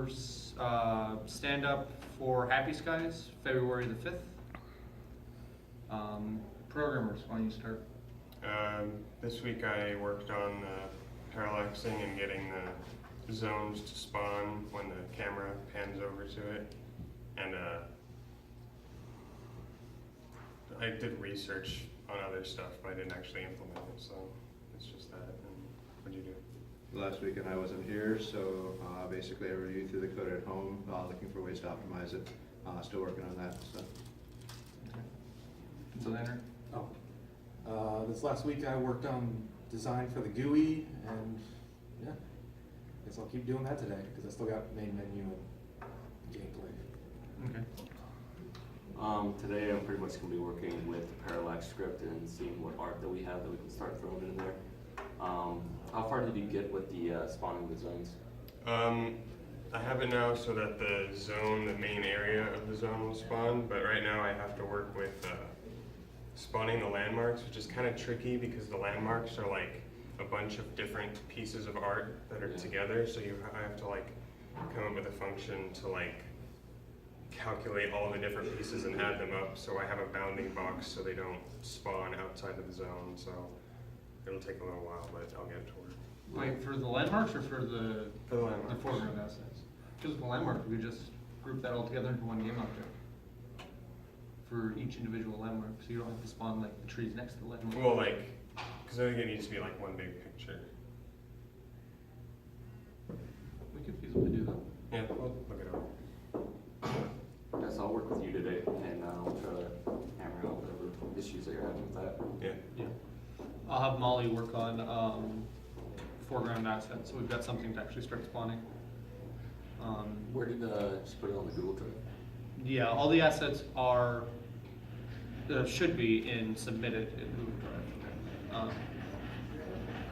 stand-up for Happy Skies, February the 5th. Programmers, why don't you start? This week I worked on parallaxing and getting the zones to spawn when the camera pans over to it. And I did research on other stuff, but I didn't actually implement it, so it's just that. And what'd you do? Last weekend I wasn't here, so basically I reviewed through the code at home, looking for ways to optimize it. Still working on that. So. So Leonard? This last week I worked on design for the GUI, and yeah, guess I'll keep doing that today because I still got main menu and gameplay. Okay. Today I'm pretty much going to be working with the Parallax script and seeing what art that we have that we can start throwing in there. How far did you get with the spawning the zones? I have it now so that the main area of the zone will spawn, but right now I have to work with spawning the landmarks, which is kind of tricky because the landmarks are like a bunch of different pieces of art that are together, so I have to like come up with a function to like calculate all the different pieces and add them up, so I have a bounding box so they don't spawn outside of the zone, so it'll take a little while, but I'll get it to work. Wait, for the landmarks or for the landmarks. foreground assets? Because the landmarks, we could just group that all together into one game object for each individual landmark, so you don't have to spawn like the trees next to the landmark. Well, like, because I think it needs to be like one big picture. We could feasibly do that. Yeah, we'll look it over. Yes, I'll work with you today and I'll try to hammer out whatever issues that you're having with that. Yeah. I'll have Molly work on foreground assets, so we've got something to actually start spawning. Where did just put it on the Google Drive? Yeah, all the assets are should be submitted in Google Drive.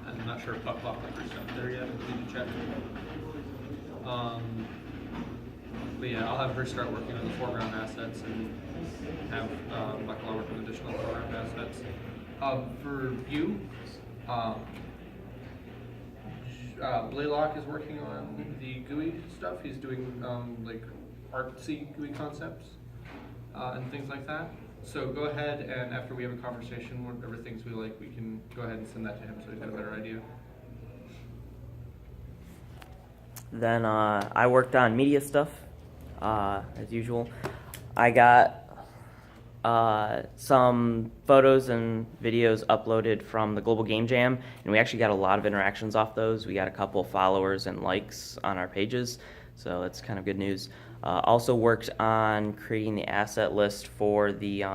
I'm not sure if Buck Locker's up there yet. We need to check. But yeah, I'll have her start working on the foreground assets and have Bucklaw work on additional foreground assets. For you, Blaylock is working on the GUI stuff. He's doing like artsy GUI concepts and things like that. So go ahead and after we have a conversation, whatever things we like, we can go ahead and send that to him so he's got a better idea. Then I worked on media stuff, as usual. I got some photos and videos uploaded from the Global Game Jam, and we actually got a lot of interactions off those. We got a couple followers and likes on our pages, so that's kind of good news. Also worked on creating the asset list for the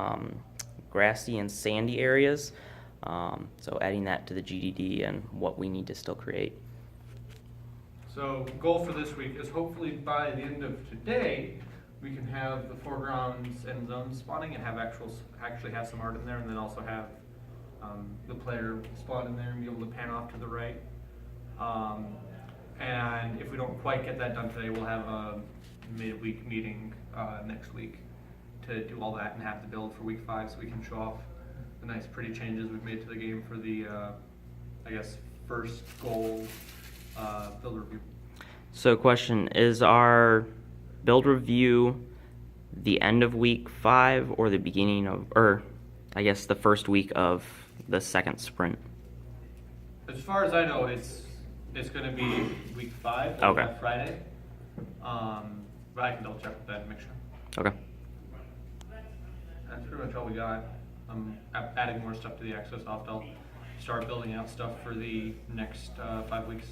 grassy and sandy areas, so adding that to the GDD and what we need to still create. So goal for this week is hopefully by the end of today, we can have the foregrounds and zones spawning and have actually have some art in there, and then also have the player spawn in there and be able to pan off to the right. And if we don't quite get that done today, we'll have a midweek meeting next week to do all that and have the build for week 5 so we can show off the nice pretty changes we've made to the game for the I guess first goal build review. So question, is our build review the end of week 5 or the beginning of, or I guess the first week of the second sprint? As far as I know, it's going to be week 5, Okay. that Friday. But I can double check with that and make sure. Okay. That's pretty much all we got. I'm adding more stuff to the Access Opt. I'll start building out stuff for the next 5 weeks.